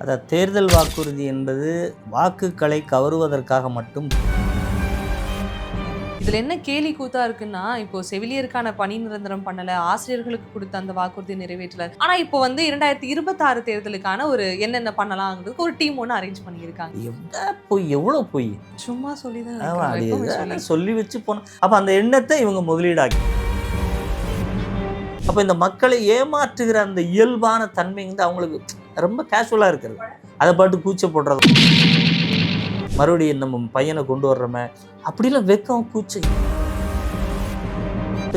அதாவது தேர்தல் வாக்குறுதி என்பது வாக்குகளை கவருவதற்காக மட்டும். இதுல என்ன கேலி கூத்தா இருக்குன்னா, இப்போ செவிலியருக்கான பணி நிரந்தரம் பண்ணல, ஆசிரியர்களுக்கு கொடுத்த அந்த வாக்குறுதி நிறைவேற்றல. ஆனா இப்போ 2026 தேர்தலுக்கான ஒரு என்னென்ன பண்ணலாம்ங்கிறதுக்கு ஒரு டீம் ஒன்று அரேஞ்ச் பண்ணியிருக்காங்க. பொய், எவ்வளோ பொய்! சும்மா சொல்லி தான் சொல்லி வச்சு போன. அப்ப அந்த எண்ணத்தை இவங்க முதலீடாக்கி, அப்ப இந்த மக்களை ஏமாற்றுகிற அந்த இயல்பான தன்மை வந்து அவங்களுக்கு ரொம்ப கேஷுவலாக இருக்கிறது. அதை பாட்டு கூச்ச போடுறது, மறுபடியும் நம்ம பையனை கொண்டு வர்றோமே அப்படிலாம் வெக்கம் கூச்சை.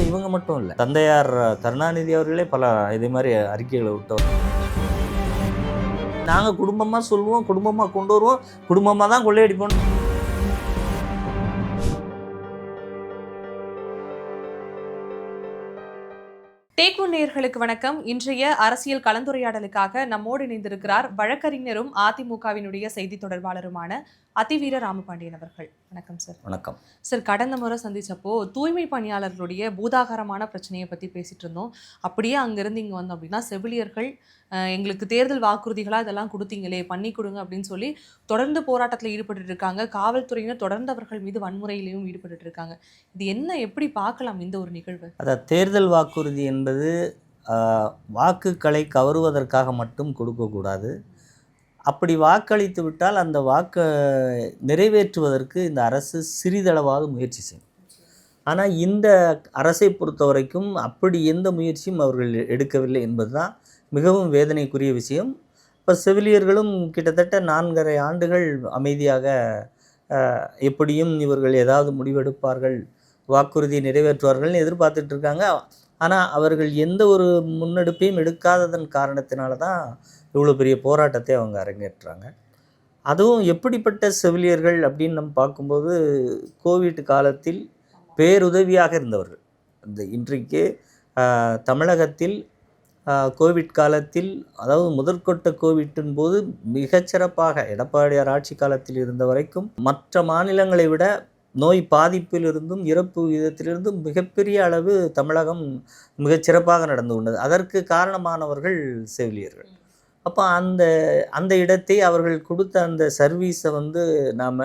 இவங்க மட்டும் இல்லை, தந்தையார் கருணாநிதி அவர்களே பல இதே மாதிரி அறிக்கைகளை விட்டோம். நாங்கள் குடும்பமாக சொல்லுவோம், குடும்பமாக கொண்டு வருவோம், குடும்பமாக தான் கொள்ளையடிப்போம். டேக்-ஒன் நேயர்களுக்கு வணக்கம். இன்றைய அரசியல் கலந்துரையாடலுக்காக நம்மோடு இணைந்திருக்கிறார் வழக்கறிஞரும் அதிமுகவினுடைய செய்தி தொடர்பாளருமான அதிவீர ராமபாண்டியன் அவர்கள். வணக்கம் சார். வணக்கம் சார். கடந்த முறை சந்திச்சப்போ தூய்மை பணியாளர்களுடைய பூதாகரமான பிரச்சனையை பற்றி பேசிட்டு இருந்தோம். அப்படியே அங்கிருந்து இங்கே வந்தோம் அப்படின்னா, செவிலியர்கள் எங்களுக்கு தேர்தல் வாக்குறுதிகளாக இதெல்லாம் கொடுத்தீங்களே, பண்ணி கொடுங்க அப்படின்னு சொல்லி தொடர்ந்து போராட்டத்தில் ஈடுபட்டு இருக்காங்க. காவல்துறையினர் தொடர்ந்து அவர்கள் மீது வன்முறையிலையும் ஈடுபட்டு இருக்காங்க. இது என்ன, எப்படி பார்க்கலாம் இந்த ஒரு நிகழ்வு? அதாவது தேர்தல் வாக்குறுதி என்பது வாக்குகளை கவருவதற்காக மட்டும் கொடுக்கக்கூடாது. அப்படி வாக்களித்து விட்டால் அந்த வாக்கை நிறைவேற்றுவதற்கு இந்த அரசு சிறிதளவாவது முயற்சி செய்யும். ஆனால் இந்த அரசை பொறுத்த வரைக்கும் அப்படி எந்த முயற்சியும் அவர்கள் எடுக்கவில்லை என்பது தான் மிகவும் வேதனைக்குரிய விஷயம். இப்போ செவிலியர்களும் கிட்டத்தட்ட 4.5 ஆண்டுகள் அமைதியாக எப்படியும் இவர்கள் ஏதாவது முடிவெடுப்பார்கள், வாக்குறுதியை நிறைவேற்றுவார்கள்னு எதிர்பார்த்துட்டு இருக்காங்க. ஆனால் அவர்கள் எந்த ஒரு முன்னெடுப்பையும் எடுக்காததன் காரணத்தினால தான் இவ்வளோ பெரிய போராட்டத்தை அவங்க அரங்கேற்றுறாங்க. அதுவும் எப்படிப்பட்ட செவிலியர்கள் அப்படின்னு நம்ம பார்க்கும்போது, கோவிட் காலத்தில் பேருதவியாக இருந்தவர்கள். இந்த இன்றைக்கு தமிழகத்தில் கோவிட் காலத்தில், அதாவது முதற்கொட்ட கோவிட்டின் போது மிகச்சிறப்பாக எடப்பாடியார் ஆட்சி காலத்தில் இருந்த வரைக்கும் மற்ற மாநிலங்களை விட நோய் பாதிப்பிலிருந்தும் இறப்பு விகிதத்திலிருந்தும் மிகப்பெரிய அளவு தமிழகம் மிகச்சிறப்பாக நடந்து கொண்டது. அதற்கு காரணமானவர்கள் செவிலியர்கள். அப்போ அந்த இடத்தை அவர்கள் கொடுத்த அந்த சர்வீஸை நாம்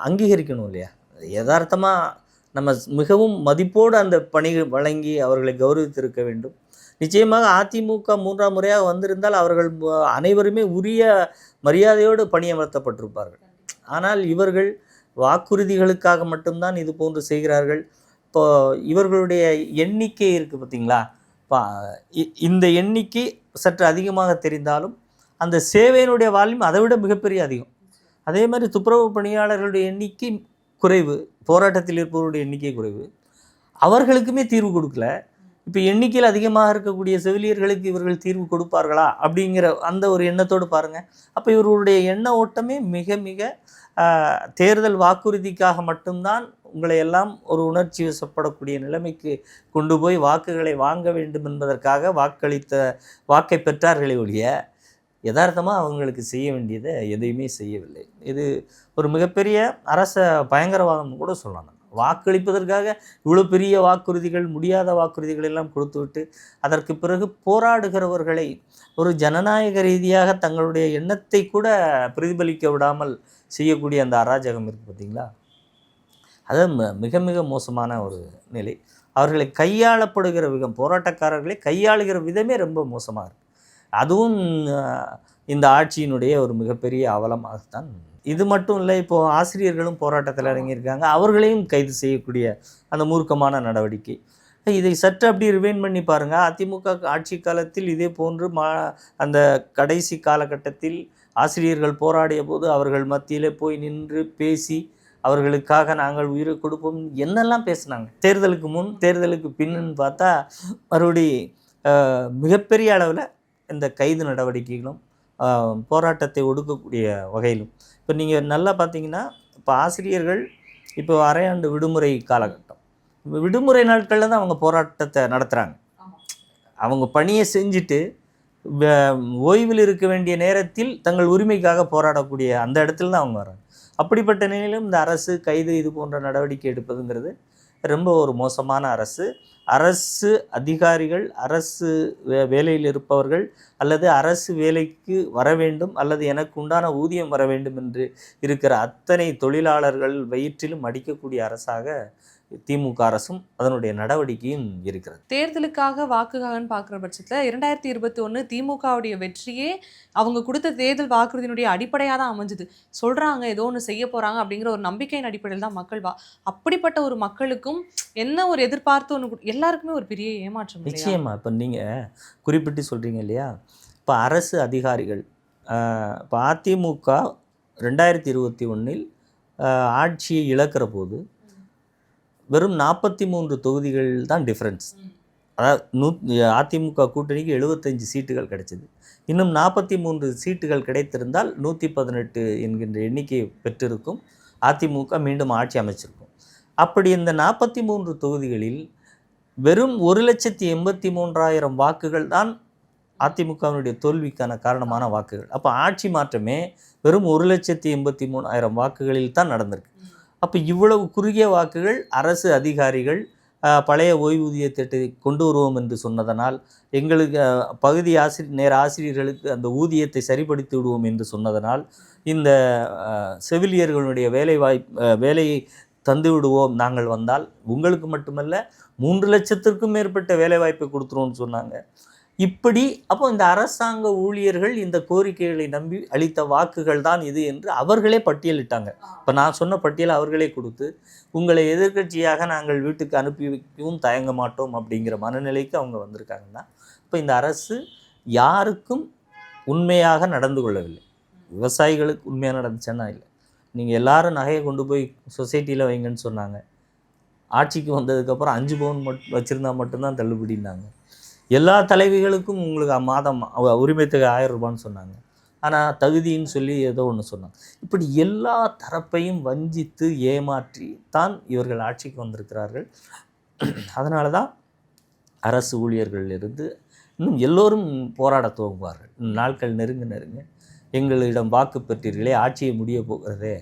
அங்கீகரிக்கணும் இல்லையா? யதார்த்தமாக நம்ம மிகவும் மதிப்போடு அந்த பணி வழங்கி அவர்களை கௌரவித்திருக்க வேண்டும். நிச்சயமாக அதிமுக 3ஆம் முறையாக வந்திருந்தால் அவர்கள் அனைவருமே உரிய மரியாதையோடு பணியமர்த்தப்பட்டிருப்பார்கள். ஆனால் இவர்கள் வாக்குறுதிகளுக்காக மட்டும்தான் இது போன்று செய்கிறார்கள். இப்போ இவர்களுடைய எண்ணிக்கை இருக்குது பார்த்தீங்களா? இந்த எண்ணிக்கை சற்று அதிகமாக தெரிந்தாலும் அந்த சேவையினுடைய வால்யூம் அதை விட மிகப்பெரிய அதிகம். அதே மாதிரி துப்புரவு பணியாளர்களுடைய எண்ணிக்கை குறைவு, போராட்டத்தில் இருப்பவருடைய எண்ணிக்கை குறைவு. அவர்களுக்குமே தீர்வு கொடுக்கல. இப்போ எண்ணிக்கையில் அதிகமாக இருக்கக்கூடிய செவிலியர்களுக்கு இவர்கள் தீர்வு கொடுப்பார்களா அப்படிங்கிற அந்த ஒரு எண்ணத்தோடு பாருங்கள். அப்போ இவர்களுடைய எண்ண ஓட்டமே மிக மிக தேர்தல் வாக்குறுதிக்காக மட்டும்தான் உங்களை எல்லாம் ஒரு உணர்ச்சி வசப்படக்கூடிய நிலைமைக்கு கொண்டு போய் வாக்குகளை வாங்க வேண்டும் என்பதற்காக வாக்கை பெற்றார்களே ஒழிய யதார்த்தமாக அவங்களுக்கு செய்ய வேண்டியதை எதையுமே செய்யவில்லை. இது ஒரு மிகப்பெரிய அரச பயங்கரவாதம் கூட சொல்லலாம். வாக்களிப்பதற்காக இவ்வளோ பெரிய வாக்குறுதிகள், முடியாத வாக்குறுதிகள் எல்லாம் கொடுத்துவிட்டு அதற்கு பிறகு போராடுகிறவர்களை ஒரு ஜனநாயக ரீதியாக தங்களுடைய எண்ணத்தை கூட பிரதிபலிக்க விடாமல் செய்யக்கூடிய அந்த அராஜகம் இருக்குது பார்த்தீங்களா? அது மிக மிக மோசமான ஒரு நிலை. அவர்களை கையாளப்படுகிற விதம், போராட்டக்காரர்களை கையாளுகிற விதமே ரொம்ப மோசமாக இருக்குது. அதுவும் இந்த ஆட்சியினுடைய ஒரு மிகப்பெரிய அவலமாகத்தான். இது மட்டும் இல்லை, இப்போது ஆசிரியர்களும் போராட்டத்தில் இறங்கியிருக்காங்க. அவர்களையும் கைது செய்யக்கூடிய அந்த மூர்க்கமான நடவடிக்கை. இதை சற்று அப்படி ரிவைண்ட் பண்ணி பாருங்கள். அதிமுக ஆட்சி காலத்தில் இதே போன்று அந்த கடைசி காலகட்டத்தில் ஆசிரியர்கள் போராடிய போது அவர்கள் மத்தியில் போய் நின்று பேசி அவர்களுக்காக நாங்கள் உயிரை கொடுப்போம் என்னெல்லாம் பேசினாங்க. தேர்தலுக்கு முன் தேர்தலுக்கு பின்னு பார்த்தா மறுபடி மிகப்பெரிய அளவில் இந்த கைது நடவடிக்கைகளும் போராட்டத்தை ஒடுக்கக்கூடிய வகையிலும். இப்போ நீங்கள் நல்லா பார்த்தீங்கன்னா, இப்போ ஆசிரியர்கள் இப்போ அரையாண்டு விடுமுறை காலகட்டம், இப்போ விடுமுறை நாட்களில் தான் அவங்க போராட்டத்தை நடத்துகிறாங்க. அவங்க பணியை செஞ்சுட்டு ஓய்வில் இருக்க வேண்டிய நேரத்தில் தங்கள் உரிமைக்காக போராடக்கூடிய அந்த இடத்துல தான் அவங்க வராங்க. அப்படிப்பட்ட நிலையிலும் இந்த அரசு கைது இது போன்ற நடவடிக்கை எடுப்பதுங்கிறது ரொம்ப ஒரு மோசமான அரசு. அரசு அதிகாரிகள், அரசு வேலையில் இருப்பவர்கள் அல்லது அரசு வேலைக்கு வர வேண்டும் அல்லது எனக்கு உண்டான ஊதியம் வர வேண்டும் என்று இருக்கிற அத்தனை தொழிலாளர்கள் வயிற்றிலும் அடிக்கக்கூடிய அரசாக திமுக அரசும் அதனுடைய நடவடிக்கையும் இருக்கிறது. தேர்தலுக்காக வாக்குகாகன்னு பார்க்குற பட்சத்தில் 2021 திமுகவுடைய வெற்றியே அவங்க கொடுத்த தேர்தல் வாக்குறுதியினுடைய அடிப்படையாக தான் அமைஞ்சுது. சொல்கிறாங்க ஏதோ ஒன்று செய்ய போகிறாங்க அப்படிங்கிற ஒரு நம்பிக்கையின் அடிப்படையில் தான் மக்கள் அப்படிப்பட்ட ஒரு மக்களுக்கும் என்ன ஒரு எதிர்பார்த்து ஒன்று எல்லாருக்குமே ஒரு பெரிய ஏமாற்றம். நிச்சயமா. இப்போ நீங்கள் குறிப்பிட்டு சொல்கிறீங்க இல்லையா, இப்போ அரசு அதிகாரிகள் இப்போ அதிமுக 2021 ஆட்சியை இழக்கிற போது வெறும் 43 தொகுதிகள் தான் டிஃப்ரென்ஸ். அதாவது அதிமுக கூட்டணிக்கு 75 சீட்டுகள் கிடைச்சிது. இன்னும் 43 சீட்டுகள் கிடைத்திருந்தால் 118 என்கின்ற எண்ணிக்கை பெற்றிருக்கும். அதிமுக மீண்டும் ஆட்சி அமைச்சிருக்கும். அப்படி இந்த 43 தொகுதிகளில் வெறும் 1,83,000 வாக்குகள் தான் அதிமுகவினுடைய தோல்விக்கான காரணமான வாக்குகள். அப்போ ஆட்சி மாற்றமே வெறும் 1,83,000 வாக்குகளில் தான் நடந்திருக்கு. அப்போ இவ்வளவு குறுகிய வாக்குகள் அரசு அதிகாரிகள் பழைய ஓய்வூதிய திட்டத்தை கொண்டு வருவோம் என்று சொன்னதனால், எங்களுக்கு பகுதி ஆசிரியர்களுக்கு அந்த ஊதியத்தை சரிப்படுத்தி விடுவோம் என்று சொன்னதனால், இந்த செவிலியர்களுடைய வேலையை தந்து விடுவோம் நாங்கள் வந்தால், உங்களுக்கு மட்டுமல்ல 3 லட்சத்திற்கும் மேற்பட்ட வேலைவாய்ப்பை கொடுத்துருவோம்னு சொன்னாங்க. இப்படி அப்போ இந்த அரசாங்க ஊழியர்கள் இந்த கோரிக்கைகளை நம்பி அளித்த வாக்குகள் தான் இது என்று அவர்களே பட்டியலிட்டாங்க. இப்போ நான் சொன்ன பட்டியலை அவர்களே கொடுத்து, உங்களை எதிர்க்கட்சியாக நாங்கள் வீட்டுக்கு அனுப்பி வைக்கவும் தயங்க மாட்டோம் அப்படிங்கிற மனநிலைக்கு அவங்க வந்திருக்காங்கன்னா, இப்போ இந்த அரசு யாருக்கும் உண்மையாக நடந்து கொள்ளவில்லை. விவசாயிகளுக்கு உண்மையாக நடந்துச்சுன்னா இல்லை. நீங்கள் எல்லாரும் நகையை கொண்டு போய் சொசைட்டியில் வைங்கன்னு சொன்னாங்க. ஆட்சிக்கு வந்ததுக்கப்புறம் 5 பவுன் வச்சுருந்தா மட்டும்தான் தள்ளுபடினாங்க. எல்லா தலைவிகளுக்கும் உங்களுக்கு மாதம் உரிமை தொகை 1000 ரூபான்னு சொன்னாங்க. ஆனால் தகுதின்னு சொல்லி ஏதோ ஒன்று சொன்னாங்க. இப்படி எல்லா தரப்பையும் வஞ்சித்து ஏமாற்றி தான் இவர்கள் ஆட்சிக்கு வந்திருக்கிறார்கள். அதனால தான் அரசு ஊழியர்களிலிருந்து இன்னும் எல்லோரும் போராட துவங்குவார்கள். நாட்கள் நெருங்க எங்களிடம் வாக்கு பெற்றீர்களே, ஆட்சியை முடிய போகிறதே,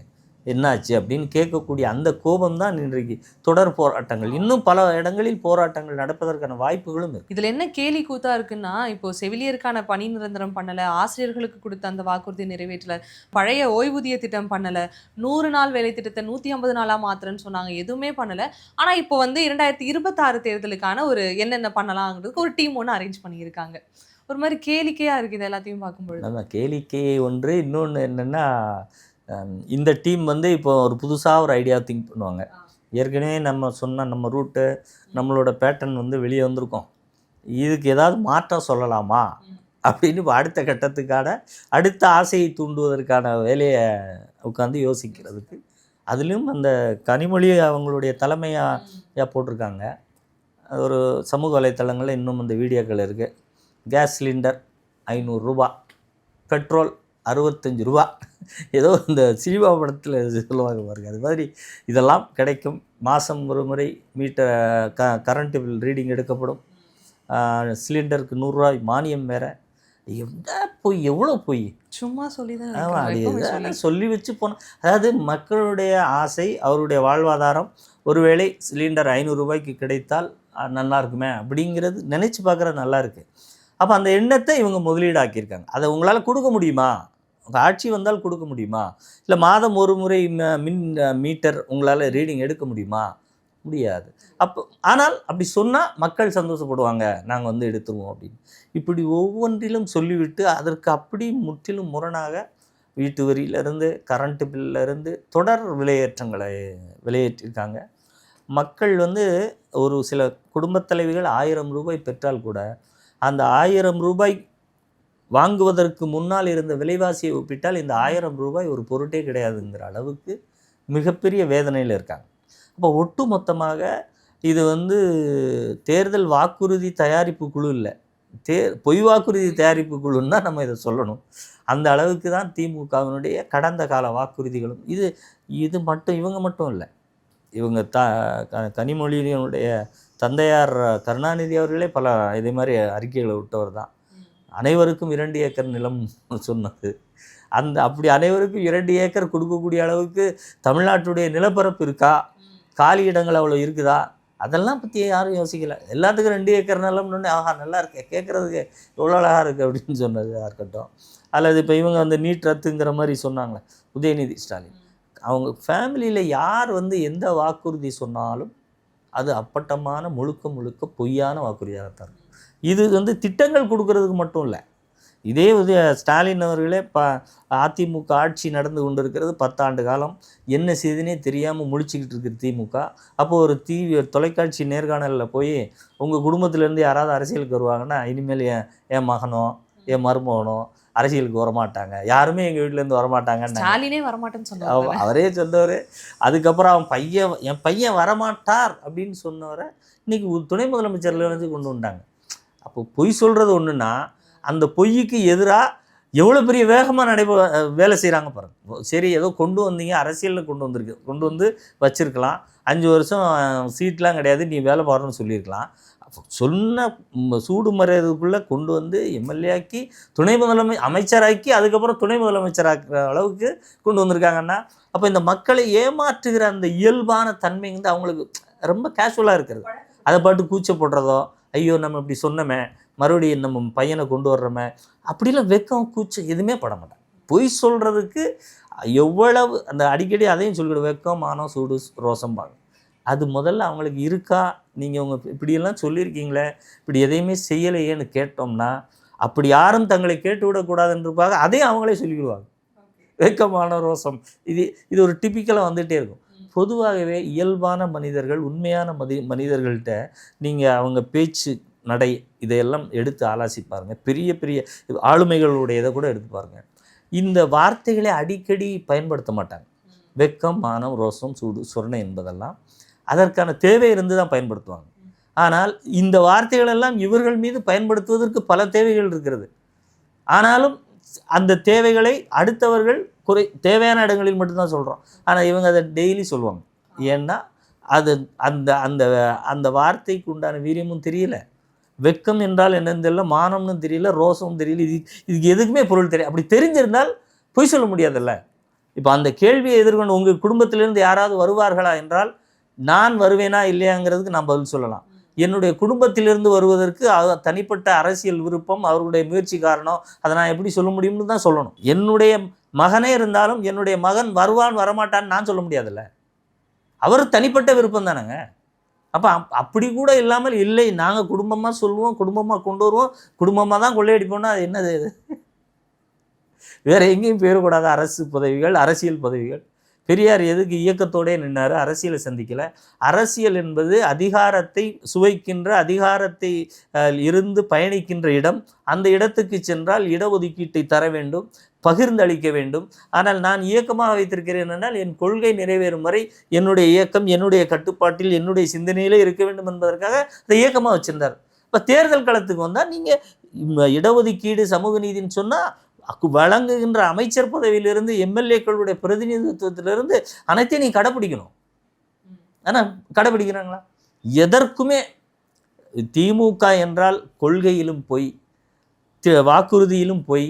என்னாச்சு அப்படின்னு கேட்கக்கூடிய அந்த கோபம் தான் இன்றைக்கு தொடர் போராட்டங்கள், இன்னும் பல இடங்களில் போராட்டங்கள் நடப்பதற்கான வாய்ப்புகளும் இருக்கு. இதில் என்ன கேலி கூத்தா இருக்குன்னா, இப்போ செவிலியருக்கான பணி நிரந்தரம் பண்ணலை, ஆசிரியர்களுக்கு கொடுத்த அந்த வாக்குறுதி நிறைவேற்றலை, பழைய ஓய்வூதிய திட்டம் பண்ணலை, 100 நாள் வேலை திட்டத்தை 150 நாளாக மாத்திரன்னு சொன்னாங்க, எதுவுமே பண்ணலை. ஆனால் இப்போ 2026 தேர்தலுக்கான ஒரு என்னென்ன பண்ணலாங்கிறதுக்கு ஒரு டீம் ஒன்று அரேஞ்ச் பண்ணியிருக்காங்க. ஒரு மாதிரி கேளிக்கையாக இருக்குது இது எல்லாத்தையும் பார்க்கும்பொழுது. நம்ம கேளிக்கை ஒன்று. இன்னொன்று என்னென்னா, இந்த டீம் இப்போ ஒரு புதுசாக ஒரு ஐடியா திங்க் பண்ணுவாங்க. ஏற்கனவே நம்ம சொன்ன நம்ம ரூட்டு நம்மளோட பேட்டர்ன் வெளியே வந்திருக்கோம், இதுக்கு ஏதாவது மாற்றம் சொல்லலாமா அப்படின்னு இப்போ அடுத்த கட்டத்துக்கான அடுத்த ஆசையை தூண்டுவதற்கான வேலையை உட்காந்து யோசிக்கிறதுக்கு, அதுலேயும் அந்த கனிமொழி அவங்களுடைய தலைமையாக போட்டிருக்காங்க. ஒரு சமூக வலைத்தளங்களில் இன்னும் அந்த வீடியோக்கள் இருக்குது. கேஸ் சிலிண்டர் 500 ரூபா, பெட்ரோல் 65 ரூபா, ஏதோ இந்த சினிமா படத்தில் சொல்லுவாங்க பாருங்க, அது மாதிரி இதெல்லாம் கிடைக்கும். மாதம் ஒரு முறை கரண்ட் பில் ரீடிங் எடுக்கப்படும். சிலிண்டருக்கு 100 ரூபாய் மானியம் வேறு. எவ்வளோ போய் சும்மா சொல்லி தான். ஆமாம், சொல்லி வச்சு போனோம். அதாவது மக்களுடைய ஆசை, அவருடைய வாழ்வாதாரம், ஒருவேளை சிலிண்டர் 500 ரூபாய்க்கு கிடைத்தால் நல்லா இருக்குமே அப்படிங்கிறது நினச்சி பார்க்குறது நல்லா இருக்குது. அப்போ அந்த எண்ணத்தை இவங்க முதலீடாக்கியிருக்காங்க. அதை உங்களால் கொடுக்க முடியுமா? ஆட்சி வந்தால் கொடுக்க முடியுமா? இல்லை மாதம் ஒரு முறை மின் மீட்டர் உங்களால் ரீடிங் எடுக்க முடியுமா? முடியாது. ஆனால் அப்படி சொன்னால் மக்கள் சந்தோஷப்படுவாங்க, நாங்கள் எடுத்துருவோம் அப்படின்னு. இப்படி ஒவ்வொன்றிலும் சொல்லிவிட்டு அதற்கு அப்படி முற்றிலும் முரணாக வீட்டு வரியிலேருந்து கரண்ட்டு பில்லிருந்து தொடர் விலையேற்றிருக்காங்க. மக்கள் ஒரு சில குடும்பத் தலைவிகள் 1000 ரூபாய் பெற்றால் கூட அந்த 1000 ரூபாய் வாங்குவதற்கு முன்னால் இருந்த விலைவாசியை ஒப்பிட்டால் இந்த 1000 ரூபாய் ஒரு பொருட்டே கிடையாதுங்கிற அளவுக்கு மிகப்பெரிய வேதனையில் இருக்காங்க. அப்போ ஒட்டு மொத்தமாக இது தேர்தல் வாக்குறுதி தயாரிப்பு குழு இல்லை, பொய் வாக்குறுதி தயாரிப்பு குழுன்னு தான் நம்ம இதை சொல்லணும். அந்த அளவுக்கு தான் திமுகவினுடைய கடந்த கால வாக்குறுதிகளும். இது மட்டும் இவங்க மட்டும் இல்லை, இவங்க கனிமொழியினுடைய தந்தையார் கருணாநிதி அவர்களே பல இதே மாதிரி அறிக்கைகளை விட்டவர் தான். அனைவருக்கும் 2 ஏக்கர் நிலம் சொன்னது. அப்படி அனைவருக்கும் 2 ஏக்கர் கொடுக்கக்கூடிய அளவுக்கு தமிழ்நாட்டுடைய நிலப்பரப்பு இருக்கா? காலி இடங்கள் அவ்வளோ இருக்குதா? அதெல்லாம் பற்றி யாரும் யோசிக்கலை. எல்லாத்துக்கும் 2 ஏக்கர் நிலம்னு ஆஹா நல்லா இருக்கு, கேட்குறதுக்கு எவ்வளோ அழகாக இருக்குது அப்படின்னு சொன்னதாக இருக்கட்டும். அல்லது இப்போ இவங்க அந்த நீட் ரத்துங்கிற மாதிரி சொன்னாங்களே உதயநிதி ஸ்டாலின், அவங்க ஃபேமிலியில் யார் எந்த வாக்குறுதி சொன்னாலும் அது அப்பட்டமான முழுக்க முழுக்க பொய்யான வாக்குறுதியாகத்தான் இருக்கும். இது திட்டங்கள் கொடுக்கறதுக்கு மட்டும் இல்லை. இதே ஸ்டாலின் அவர்களே அதிமுக ஆட்சி நடந்து கொண்டு இருக்கிறது 10 ஆண்டு காலம், என்ன செய்துனே தெரியாமல் முழிச்சிக்கிட்டு இருக்கிற திமுக. அப்போது ஒரு தொலைக்காட்சி நேர்காணலில் போய் உங்கள் குடும்பத்திலேருந்து யாராவது அரசியலுக்கு வருவாங்கன்னா இனிமேல் என் மகனோ என் மருமகனோ அரசியலுக்கு வரமாட்டாங்க, யாருமே எங்கள் வீட்டிலேருந்து வரமாட்டாங்கன்னு ஸ்டாலினே வரமாட்டேன்னு சொன்னார். அவரே சொன்னவர். அதுக்கப்புறம் என் பையன் வரமாட்டார் அப்படின்னு சொன்னவரை இன்றைக்கி துணை முதலமைச்சரில் கொண்டு வந்துட்டாங்க. அப்போ பொய் சொல்கிறது ஒன்றுன்னா அந்த பொய்யுக்கு எதிராக எவ்வளோ பெரிய வேகமாக வேலை செய்கிறாங்க பாருங்கள். சரி ஏதோ கொண்டு வந்தீங்க, அரசியலில் கொண்டு வந்து வச்சுருக்கலாம், 5 வருஷம் சீட்லாம் கிடையாது, நீ வேலை பாருன்னு சொல்லியிருக்கலாம். அப்போ சொன்ன சூடு மறையதுக்குள்ளே கொண்டு வந்து எம்எல்ஏ ஆக்கி அமைச்சராக்கி அதுக்கப்புறம் துணை முதலமைச்சராக்குற அளவுக்கு கொண்டு வந்திருக்காங்கன்னா, அப்போ இந்த மக்களை ஏமாற்றுகிற அந்த இயல்பான தன்மை அவங்களுக்கு ரொம்ப கேஷுவலாக இருக்கிறது. அதை பாட்டு கூச்சப்படுறதோ, ஐயோ நம்ம இப்படி சொன்னோமே, மறுபடியும் நம்ம பையனை கொண்டு வர்றோமே, அப்படிலாம் வெக்கம் கூச்சம் எதுவுமே பட மாட்டாங்க. பொய் சொல்கிறதுக்கு எவ்வளவு அந்த அடிக்கடி அதையும் சொல்லிவிடும், வெக்கம் மானம் சூடு ரோசம்பாங்க. அது முதல்ல அவங்களுக்கு இருக்கா? நீங்கள் இப்படியெல்லாம் சொல்லியிருக்கீங்களே, இப்படி எதையுமே செய்யலையேன்னு கேட்டோம்னா, அப்படி யாரும் தங்களை கேட்டு விடக்கூடாதுன்றதுக்காக அதையும் அவங்களே சொல்லிவிடுவாங்க. வெக்கமான ரோசம் இது ஒரு டிப்பிக்கலாக வந்துகிட்டே இருக்கும். பொதுவாகவே இயல்பான மனிதர்கள், உண்மையான மனிதர்கள்ட்ட நீங்கள் அவங்க பேச்சு நடை இதையெல்லாம் எடுத்து ஆலோசி பாருங்கள். பெரிய பெரிய ஆளுமைகளுடைய இதை கூட எடுத்து பாருங்கள். இந்த வார்த்தைகளை அடிக்கடி பயன்படுத்த மாட்டாங்க. வெக்கம் மானம் ரோசம் சூடு சொரணை என்பதெல்லாம் அதற்கான தேவை இருந்து தான் பயன்படுத்துவாங்க. ஆனால் இந்த வார்த்தைகளெல்லாம் இவர்கள் மீது பயன்படுத்துவதற்கு பல தேவைகள் இருக்கிறது. ஆனாலும் அந்த தேவைகளை அடுத்தவர்கள் தேவையான இடங்களில் மட்டும்தான் சொல்கிறோம். ஆனால் இவங்க அதை டெய்லி சொல்லுவாங்க. ஏன்னா அது அந்த அந்த அந்த வார்த்தைக்கு உண்டான வீரியமும் தெரியல, வெக்கம் என்றால் என்னன்னு தெரியல, மானம்னு தெரியல, ரோசமும் தெரியல, இதுக்கு எதுக்குமே பொருள் தெரியும். அப்படி தெரிஞ்சிருந்தால் பொய் சொல்ல முடியாதுல்ல. இப்போ அந்த கேள்வியை எதிர்கொண்டு உங்கள் குடும்பத்திலிருந்து யாராவது வருவார்களா என்றால் நான் வருவேனா இல்லையாங்கிறதுக்கு நான் பதில் சொல்லலாம். என்னுடைய குடும்பத்திலிருந்து வருவதற்கு தனிப்பட்ட அரசியல் விருப்பம், அவர்களுடைய முயற்சி காரணம், அதை நான் எப்படி சொல்ல முடியும்னு தான் சொல்லணும். என்னுடைய மகனே இருந்தாலும் என்னுடைய மகன் வருவான் வரமாட்டான்னு நான் சொல்ல முடியாதுல்ல. அவர் தனிப்பட்ட விருப்பம் தானேங்க. அப்போ அப்படி கூட இல்லாமல் இல்லை, நாங்கள் குடும்பமாக சொல்லுவோம், குடும்பமாக கொண்டு வருவோம், குடும்பமாக தான் கொள்ளையடிப்போம்னா அது என்னது? வேறு எங்கேயும் போயிடக்கூடாது அரசு பதவிகள், அரசியல் பதவிகள். பெரியார் எதுக்கு இயக்கத்தோடே நின்னார், அரசியலை சந்திக்கலை. அரசியல் என்பது அதிகாரத்தை சுவைக்கின்ற, அதிகாரத்தை இருந்து பயணிக்கின்ற இடம். அந்த இடத்துக்கு சென்றால் இடஒதுக்கீட்டை தர வேண்டும், பகிர்ந்தளிக்க வேண்டும். ஆனால் நான் இயக்கமாக வைத்திருக்கிறேன் என்றால் என் கொள்கை நிறைவேறும் வரை என்னுடைய இயக்கம் என்னுடைய கட்டுப்பாட்டில் என்னுடைய சிந்தனையிலே இருக்க வேண்டும் என்பதற்காக அந்த இயக்கமாக வச்சுருந்தார். இப்போ தேர்தல் களத்துக்கு வந்தால் நீங்கள் இடஒதுக்கீடு சமூக நீதினு சொன்னால் வழங்குகின்ற அமைச்சர் பதவியிலிருந்து எம்எல்ஏக்களுடைய பிரதிநிதித்துவத்திலிருந்து அனைத்தையும் நீ கடைப்பிடிக்கணும். ஆனால் கடைப்பிடிக்கிறாங்களா? எதற்குமே திமுக என்றால் கொள்கையிலும் போய், வாக்குறுதியிலும் போய்,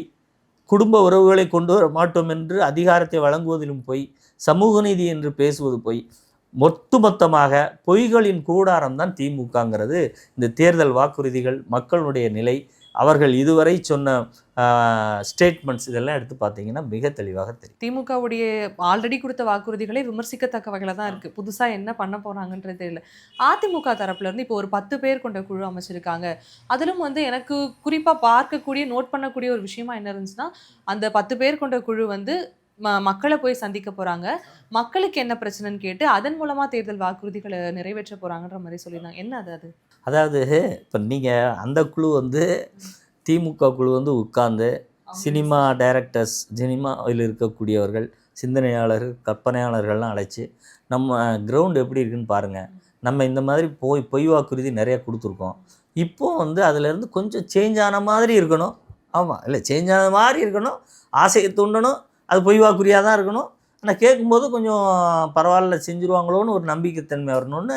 குடும்ப உறவுகளை கொண்டு வர மாட்டோம் என்று அதிகாரத்தை வழங்குவதிலும் போய், சமூக நீதி என்று பேசுவது போய், மொத்தமாக பொய்களின் கூடாரம் தான் திமுகங்கிறது. இந்த தேர்தல் வாக்குறுதிகள், மக்களுடைய நிலை, அவர்கள் இதுவரை சொன்ன ஸ்டேட்மெண்ட்ஸ் இதெல்லாம் எடுத்து பார்த்தீங்கன்னா மிக தெளிவாக தெரியும். திமுகவுடைய ஆல்ரெடி கொடுத்த வாக்குறுதிகளே விமர்சிக்கத்தக்க வகையில் தான் இருக்குது. புதுசாக என்ன பண்ண போகிறாங்கன்றது தெரியல. அதிமுக தரப்புலேருந்து இப்போ ஒரு 10 பேர் கொண்ட குழு அமைச்சிருக்காங்க. அதிலும் எனக்கு குறிப்பாக பார்க்கக்கூடிய, நோட் பண்ணக்கூடிய ஒரு விஷயமா என்ன இருந்துச்சுன்னா, அந்த 10 பேர் கொண்ட குழு மக்களை போய் சந்திக்க போகிறாங்க, மக்களுக்கு என்ன பிரச்சனைன்னு கேட்டு அதன் மூலமாக தேர்தல் வாக்குறுதிகளை நிறைவேற்ற போகிறாங்கன்ற மாதிரி சொல்லியிருந்தாங்க. என்ன அது? அதாவது இப்போ நீங்கள் அந்த குழு திமுக குழு உட்கார்ந்து சினிமா டைரக்டர்ஸ், சினிமாவில் இருக்கக்கூடியவர்கள், சிந்தனையாளர்கள், கற்பனையாளர்கள்லாம் அழைச்சி நம்ம கிரவுண்டு எப்படி இருக்குன்னு பாருங்கள், நம்ம இந்த மாதிரி பொய் வாக்குறுதி நிறையா கொடுத்துருக்கோம், இப்போது அதிலேருந்து கொஞ்சம் சேஞ்ச் ஆன மாதிரி இருக்கணும். ஆமாம், இல்லை சேஞ்ச் ஆன மாதிரி இருக்கணும், ஆசையை தூண்டணும், அது பொய் வாக்குறுதியாக தான் இருக்கணும், ஆனால் கேட்கும்போது கொஞ்சம் பரவாயில்ல செஞ்சுருவாங்களோன்னு ஒரு நம்பிக்கைத்தன்மை வரணும்னு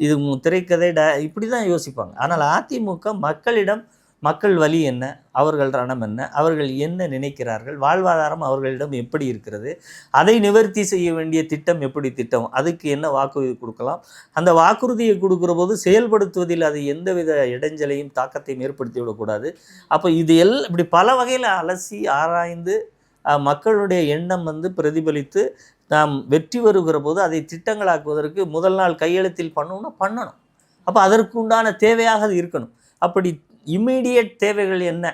இது திரைக்கதை இப்படி தான் யோசிப்பாங்க. ஆனால் அதிமுக மக்களிடம் மக்கள் வலி என்ன, அவர்கள் ரணம் என்ன, அவர்கள் என்ன நினைக்கிறார்கள், வாழ்வாதாரம் அவர்களிடம் எப்படி இருக்கிறது, அதை நிவர்த்தி செய்ய வேண்டிய திட்டம் எப்படி திட்டம், அதுக்கு என்ன வாக்குறுதி கொடுக்கலாம், அந்த வாக்குறுதியை கொடுக்குற போது செயல்படுத்துவதில் அது எந்தவித இடைஞ்சலையும் தாக்கத்தையும் ஏற்படுத்தி விடக்கூடாது. அப்போ இது இப்படி பல வகையில் அலசி ஆராய்ந்து மக்களுடைய எண்ணம் பிரதிபலித்து நாம் வெற்றி வருகிற போது அதை திட்டங்களாக்குவதற்கு முதல் நாள் கையெழுத்தில் பண்ணணும். அப்போ அதற்கு உண்டான தேவையாக அது இருக்கணும். அப்படி இம்மீடியட் தேவைகள் என்ன,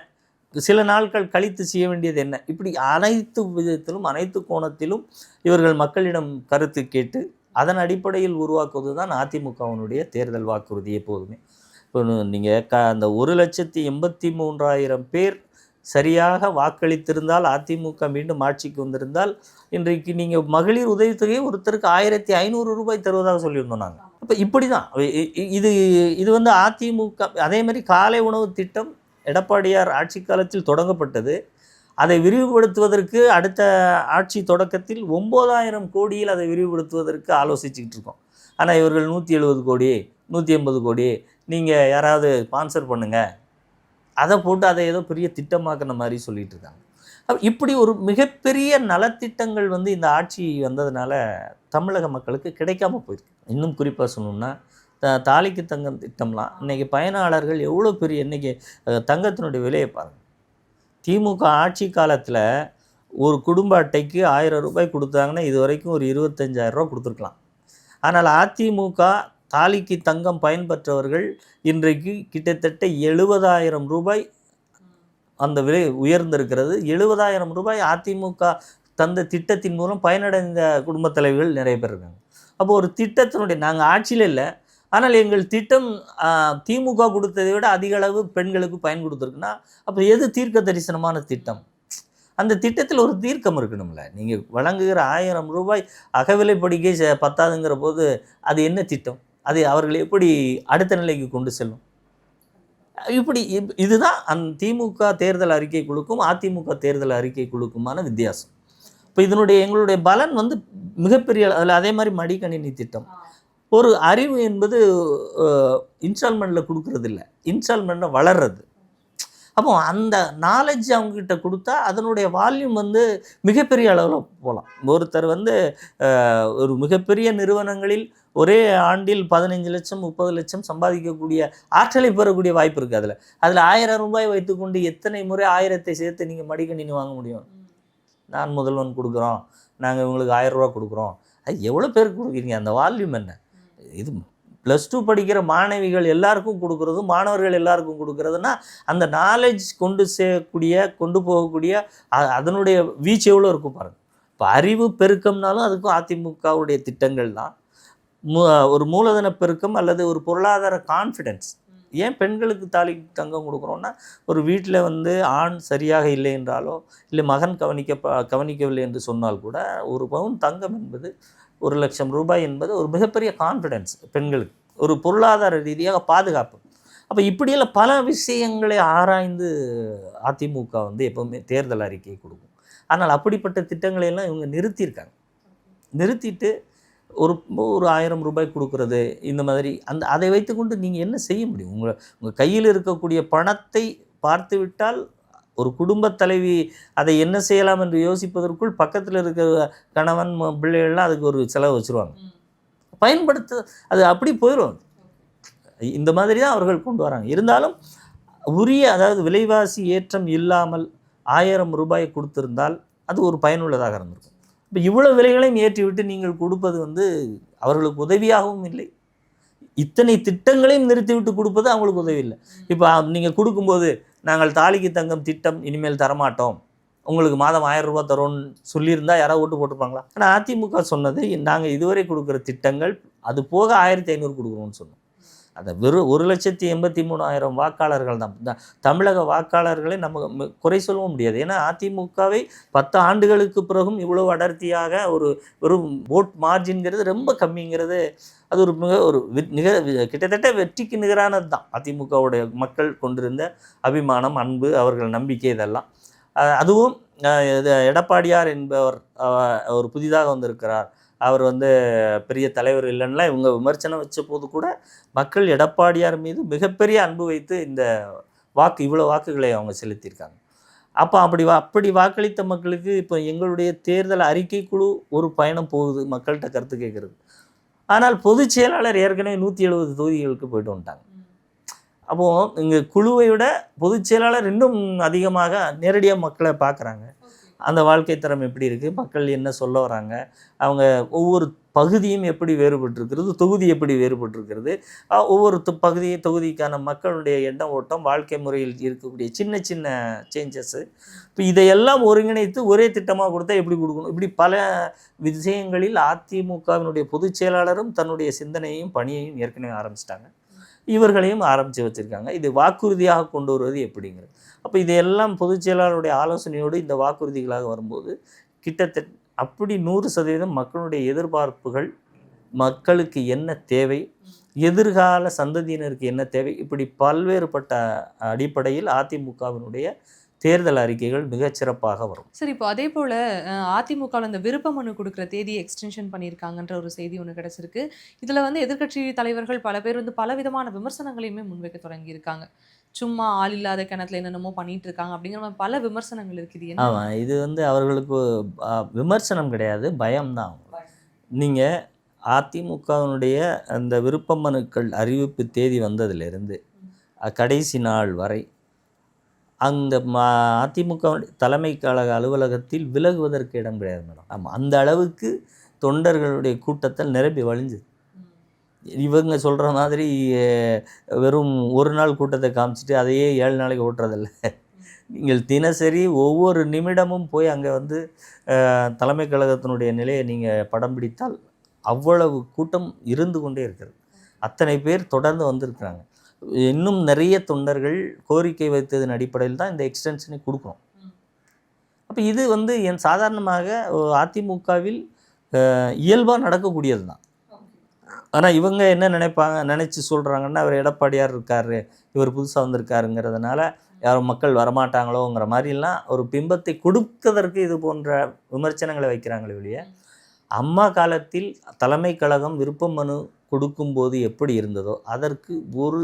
சில நாட்கள் கழித்து செய்ய வேண்டியது என்ன, இப்படி அனைத்து விதத்திலும் அனைத்து கோணத்திலும் இவர்கள் மக்களிடம் கருத்து கேட்டு அதன் அடிப்படையில் உருவாக்குவது தான் அதிமுகவினுடைய தேர்தல் வாக்குறுதி எப்போதுமே. இப்போ நீங்கள் அந்த 1,83,000 பேர் சரியாக வாக்களித்திருந்தால், அதிமுக மீண்டும் ஆட்சிக்கு வந்திருந்தால், இன்றைக்கு நீங்கள் மகளிர் உதவித்தொகையை ஒருத்தருக்கு 1,500 ரூபாய் தருவதாக சொல்லியிருந்தோம் நாங்கள். அப்போ இப்படி தான் இது அதிமுக. அதே மாதிரி காலை உணவு திட்டம் எடப்பாடியார் ஆட்சி காலத்தில் தொடங்கப்பட்டது. அதை விரிவுபடுத்துவதற்கு அடுத்த ஆட்சி தொடக்கத்தில் 9,000 கோடியில் அதை விரிவுபடுத்துவதற்கு ஆலோசிச்சுக்கிட்டு இருக்கோம். ஆனால் இவர்கள் 170 கோடி 180 கோடி நீங்கள் யாராவது ஸ்பான்சர் பண்ணுங்கள், அதை போட்டு அதை ஏதோ பெரிய திட்டமாக்குன மாதிரி சொல்லிட்டு இருக்காங்க. இப்படி ஒரு மிகப்பெரிய நலத்திட்டங்கள் இந்த ஆட்சி வந்ததுனால தமிழக மக்களுக்கு கிடைக்காம போயிருக்கு. இன்னும் குறிப்பாக சொல்லணும்னா தாலிக்கு தங்கம் திட்டம்லாம் இன்றைக்கி பயனாளர்கள் எவ்வளோ பெரிய, இன்றைக்கி தங்கத்தினுடைய விலையை பாருங்கள். திமுக ஆட்சி காலத்தில் ஒரு குடும்ப அட்டைக்கு 1000 ரூபாய் கொடுத்தாங்கன்னா இது வரைக்கும் ஒரு 25,000 ரூபா கொடுத்துருக்கலாம். ஆனால் அதிமுக தாலிக்கு தங்கம் பயன்பெற்றவர்கள் இன்றைக்கு கிட்டத்தட்ட 70,000 ரூபாய் அந்த விலை உயர்ந்திருக்கிறது. 70,000 ரூபாய் அதிமுக தந்த திட்டத்தின் மூலம் பயனடைந்த குடும்பத் தலைவர்கள் நிறைய பேர் இருக்காங்க. அப்போ ஒரு திட்டத்தினுடைய, நாங்கள் ஆட்சியில் இல்லை, ஆனால் எங்கள் திட்டம் திமுக கொடுத்ததை விட அதிக அளவு பெண்களுக்கு பயன் கொடுத்துருக்குன்னா அப்போ எது தீர்க்க தரிசனமான திட்டம்? அந்த திட்டத்தில் ஒரு தீர்க்கம் இருக்கணும்ல. நீங்கள் வழங்குகிற 1000 ரூபாய் அகவிலைப்படிக்கை பத்தாதுங்கிற போது அது என்ன திட்டம்? அதை அவர்கள் எப்படி அடுத்த நிலைக்கு கொண்டு செல்லும்? இப்படி இதுதான் திமுக தேர்தல் அறிக்கை குழுக்கும் அதிமுக தேர்தல் அறிக்கை குழுக்குமான வித்தியாசம். இப்போ எங்களுடைய பலன் மிகப்பெரிய அதில். அதே மாதிரி மடிக்கணினி திட்டம், ஒரு அறிவு என்பது இன்ஸ்டால்மெண்ட்டில் கொடுக்கறது இல்லை, இன்ஸ்டால்மெண்ட்டில் வளர்றது. அப்போ அந்த நாலேஜ் அவங்ககிட்ட கொடுத்தா அதனுடைய வால்யூம் மிகப்பெரிய அளவில் போகலாம். ஒருத்தர் ஒரு மிகப்பெரிய நிறுவனங்களில் ஒரே ஆண்டில் 15 லட்சம் 30 லட்சம் சம்பாதிக்கக்கூடிய ஆற்றலை பெறக்கூடிய வாய்ப்பு இருக்குது. அதில் 1000 ரூபாய் வைத்துக்கொண்டு எத்தனை முறை 1000 சேர்த்து நீங்கள் மடிக்கணினி வாங்க முடியும்? நான் முதல்வன் கொடுக்குறோம், நாங்கள் இவங்களுக்கு 1000 ரூபா கொடுக்குறோம், அது எவ்வளோ பேருக்கு கொடுக்குறீங்க? அந்த வால்யூம் என்ன? இது +2 படிக்கிற மாணவிகள் எல்லாருக்கும் கொடுக்குறது, மாணவர்கள் எல்லாருக்கும் கொடுக்குறதுனா அந்த நாலேஜ் கொண்டு போகக்கூடிய அதனுடைய வீச்சு எவ்வளோ இருக்கும் பாருங்கள். இப்போ அறிவு பெருக்கம்னாலும் அதுக்கும் அதிமுகவுடைய திட்டங்கள் தான். ஒரு மூலதன பெருக்கம் அல்லது ஒரு பொருளாதார கான்ஃபிடென்ஸ். ஏன் பெண்களுக்கு தாலி தங்கம் கொடுக்குறோன்னா, ஒரு வீட்டில் ஆண் சரியாக இல்லை என்றாலோ, இல்லை மகன் கவனிக்கவில்லை என்று சொன்னால் கூட, ஒரு பவுன் தங்கம் என்பது 1,00,000 ரூபாய் என்பது ஒரு மிகப்பெரிய கான்ஃபிடென்ஸ் பெண்களுக்கு, ஒரு பொருளாதார ரீதியாக பாதுகாப்பு. அப்போ இப்படியெல்லாம் பல விஷயங்களை ஆராய்ந்து அதிமுக எப்போவுமே தேர்தல் அறிக்கை கொடுக்கும். ஆனால் அப்படிப்பட்ட திட்டங்களையெல்லாம் இவங்க நிறுத்திட்டு ஒரு 1000 ரூபாய் கொடுக்குறது, இந்த மாதிரி அதை வைத்துக்கொண்டு நீங்கள் என்ன செய்ய முடியும்? உங்கள் கையில் இருக்கக்கூடிய பணத்தை பார்த்து விட்டால், ஒரு குடும்பத் தலைவி அதை என்ன செய்யலாம் என்று யோசிப்பதற்குள் பக்கத்தில் இருக்கிற கணவன் பிள்ளைகள்லாம் அதுக்கு ஒரு செலவு வச்சுருவாங்க. அது அப்படி போயிடும். இந்த மாதிரி தான் அவர்கள் கொண்டு வராங்க. இருந்தாலும் அதாவது விலைவாசி ஏற்றம் இல்லாமல் 1000 ரூபாயை கொடுத்திருந்தால் அது ஒரு பயனுள்ளதாக இருந்திருக்கும். இப்போ இவ்வளோ விலைகளையும் ஏற்றிவிட்டு நீங்கள் கொடுப்பது அவர்களுக்கு உதவியாகவும் இல்லை. இத்தனை திட்டங்களையும் நிறுத்திவிட்டு கொடுப்பது அவங்களுக்கு உதவி இல்லை. இப்போ நீங்கள் கொடுக்கும்போது, நாங்கள் தாலிக்கு தங்கம் திட்டம் இனிமேல் தரமாட்டோம், உங்களுக்கு மாதம் 1000 ரூபா தரோன்னு சொல்லியிருந்தா யாராவது ஓட்டு போட்டிருப்பாங்களா? ஆனால் அதிமுக சொன்னது, நாங்கள் இதுவரை கொடுக்குற திட்டங்கள் அது போக 1500 கொடுக்குறோம்னு சொன்னோம். அதை வெறும் 1,83,000 வாக்காளர்கள் தான். தமிழக வாக்காளர்களை நம்ம குறை சொல்லவும் முடியாது. ஏன்னா அதிமுகவை 10 ஆண்டுகளுக்கு பிறகும் இவ்வளவு அடர்த்தியாக ஒரு ஓட் மார்ஜின்கிறது ரொம்ப கம்மிங்கிறது, அது கிட்டத்தட்ட வெற்றிக்கு நிகரானது தான். அதிமுகவுடைய மக்கள் கொண்டிருந்த அபிமானம், அன்பு, அவர்கள் நம்பிக்கை, இதெல்லாம். அதுவும் எடப்பாடியார் என்பவர் ஒரு புதிதாக வந்திருக்கிறார், அவர் பெரிய தலைவர் இல்லைன்னா இவங்க விமர்சனம் வச்ச போது கூட மக்கள் எடப்பாடியார் மீது மிகப்பெரிய அன்பு வைத்து இந்த இவ்வளோ வாக்குகளை அவங்க செலுத்தியிருக்காங்க. அப்போ அப்படி வாக்களித்த மக்களுக்கு இப்போ எங்களுடைய தேர்தல் அறிக்கை குழு ஒரு பயணம் போகுது மக்கள்கிட்ட கருத்து கேட்குறது. ஆனால் பொதுச் செயலாளர் ஏற்கனவே 170 தொகுதிகளுக்கு போயிட்டு வந்துட்டாங்க. அப்போது இங்கே குழுவை விட பொதுச் செயலாளர் இன்னும் அதிகமாக நேரடியாக மக்களை பார்க்குறாங்க. அந்த வாழ்க்கை தரம் எப்படி இருக்குது, மக்கள் என்ன சொல்ல வராங்க, அவங்க ஒவ்வொரு பகுதியும் எப்படி வேறுபட்டிருக்கிறது, தொகுதி எப்படி வேறுபட்டிருக்கிறது, ஒவ்வொரு தொகுதிக்கான மக்களுடைய எண்ண ஓட்டம், வாழ்க்கை முறையில் இருக்கக்கூடிய சின்ன சின்ன சேஞ்சஸ்ஸு, இப்போ இதையெல்லாம் ஒருங்கிணைத்து ஒரே திட்டமாக கொடுத்தா எப்படி கொடுக்கணும், இப்படி பல விஷயங்களில் அதிமுகவினுடைய பொதுச் செயலாளரும் தன்னுடைய சிந்தனையையும் பணியையும் ஏற்கனவே ஆரம்பிச்சிட்டாங்க. இவர்களையும் ஆரம்பித்து வச்சுருக்காங்க. இது வாக்குறுதியாக கொண்டு வருவது எப்படிங்கிறது. அப்போ இதையெல்லாம் பொதுச் செயலாளருடைய ஆலோசனையோடு இந்த வாக்குறுதிகளாக வரும்போது கிட்டத்தட்ட அப்படி 100% மக்களுடைய எதிர்பார்ப்புகள், மக்களுக்கு என்ன தேவை, எதிர்கால சந்ததியினருக்கு என்ன தேவை, இப்படி பல்வேறுபட்ட அடிப்படையில் அதிமுகவினுடைய தேர்தல் அறிக்கைகள் மிகச்சிறப்பாக வரும். சரி, இப்போ அதே போல் அதிமுகவில் இந்த விருப்ப மனு கொடுக்குற தேதியை எக்ஸ்டென்ஷன் பண்ணியிருக்காங்கன்ற ஒரு செய்தி ஒன்று கிடச்சிருக்கு. இதில் வந்து எதிர்க்கட்சி தலைவர்கள் பல பேர் வந்து பலவிதமான விமர்சனங்களையுமே முன்வைக்க தொடங்கியிருக்காங்க. சும்மா ஆள் இல்லாத கிணத்துல என்னென்னமோ பண்ணிட்டு இருக்காங்க அப்படிங்கிற மாதிரி பல விமர்சனங்கள் இருக்குது. ஆமாம், இது வந்து அவர்களுக்கு விமர்சனம் கிடையாது, பயம்தான். நீங்கள் அதிமுகவினுடைய அந்த விருப்ப மனுக்கள் அறிவிப்பு தேதி வந்ததிலிருந்து கடைசி நாள் வரை அந்த அதிமுக தலைமை கழக அலுவலகத்தில் விலகுவதற்கு இடம் கிடையாது மேடம். ஆமாம், அந்த அளவுக்கு தொண்டர்களுடைய கூட்டத்தில் நிரம்பி வழிஞ்சுது. இவங்க சொல்கிற மாதிரி வெறும் ஒரு நாள் கூட்டத்தை காமிச்சிட்டு அதையே 7 நாளைக்கு ஓட்டுறதில்ல. நீங்கள் தினசரி ஒவ்வொரு நிமிடமும் போய் அங்கே வந்து தலைமை கழகத்தினுடைய நிலையை நீங்கள் படம் பிடித்தால் அவ்வளவு கூட்டம் இருந்து கொண்டே இருக்கிறது. அத்தனை பேர் தொடர்ந்து வந்திருக்கிறாங்க. இன்னும் நிறைய தொண்டர்கள் கோரிக்கை வைத்ததன் அடிப்படையில் தான் இந்த எக்ஸ்டென்ஷனை கொடுக்குறோம். அப்போ இது வந்து சாதாரணமாக அதிமுகவில் இயல்பாக நடக்கக்கூடியது தான். ஆனால் இவங்க என்ன நினச்சி சொல்கிறாங்கன்னா, அவர் எடப்பாடியார் இருக்கார், இவர் புதுசாக வந்திருக்காருங்கிறதுனால யாரும் மக்கள் வரமாட்டாங்களோங்கிற மாதிரிலாம் ஒரு பிம்பத்தை கொடுப்பதற்கு இது போன்ற விமர்சனங்களை வைக்கிறாங்களே வெளியே, அம்மா காலத்தில் தலைமை கழகம் விருப்ப மனு கொடுக்கும்போது எப்படி இருந்ததோ அதற்கு ஒரு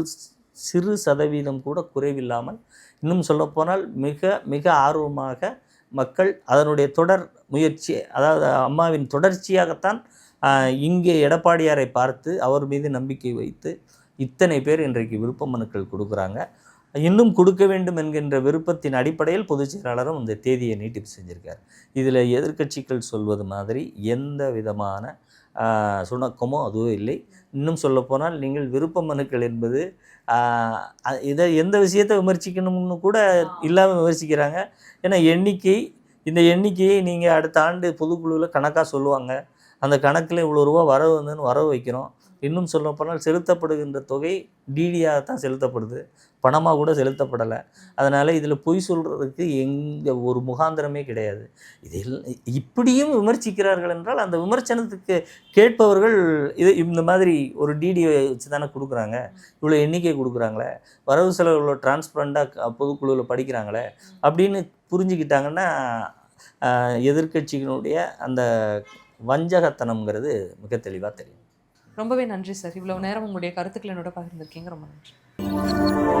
சிறு சதவீதம் கூட குறைவில்லாமல், இன்னும் சொல்லப்போனால் மிக மிக ஆர்வமாக மக்கள் அதனுடைய தொடர் முயற்சி, அதாவது அம்மாவின் தொடர்ச்சியாகத்தான் இங்கே எடப்பாடியாரை பார்த்து அவர் மீது நம்பிக்கை வைத்து இத்தனை பேர் இன்றைக்கு விருப்ப மனுக்கள் கொடுக்குறாங்க. இன்னும் கொடுக்க வேண்டும் என்கின்ற விருப்பத்தின் அடிப்படையில் பொதுச் செயலாளரும் இந்த தேதியை நீட்டிப்பு செஞ்சுருக்கார். இதில் எதிர்க்கட்சிகள் சொல்வது மாதிரி எந்த விதமான சுணக்கமோ அதுவும் இல்லை. இன்னும் சொல்லப்போனால் நீங்கள் விருப்ப மனுக்கள் என்பது இதை எந்த விஷயத்தை விமர்சிக்கணும்னு கூட இல்லாமல் விமர்சிக்கிறாங்க. ஏன்னா இந்த எண்ணிக்கையை நீங்கள் அடுத்த ஆண்டு பொதுக்குழுவில் கணக்காக சொல்லுவாங்க. அந்த கணக்கில் இவ்வளோ ரூபா வரவு வந்துன்னு வரவு வைக்கிறோம். இன்னும் சொல்லப்போனால் செலுத்தப்படுகின்ற தொகை டிடியாக தான் செலுத்தப்படுது, பணமாக கூட செலுத்தப்படலை. அதனால் இதில் பொய் சொல்கிறதுக்கு எங்கள் ஒரு முகாந்திரமே கிடையாது. இதில் இப்படியும் விமர்சிக்கிறார்கள் என்றால் அந்த விமர்சனத்துக்கு கேட்பவர்கள் இந்த மாதிரி ஒரு டிடியை வச்சு தானே கொடுக்குறாங்க, இவ்வளோ எண்ணிக்கை கொடுக்குறாங்களே, வரவு செலவு இவ்வளோ டிரான்ஸ்பரண்டாக பொதுக்குழுவில் படிக்கிறாங்களே அப்படின்னு புரிஞ்சுக்கிட்டாங்கன்னா எதிர்க்கட்சிகளுடைய அந்த வஞ்சகத்தனம்ங்கிறது மிக தெளிவாக தெரியும். ரொம்பவே நன்றி சார். இவ்வளோ நேரம் உங்களுடைய கருத்துக்களை என்னோட பகிர்ந்திருக்கீங்க. ரொம்ப நன்றி.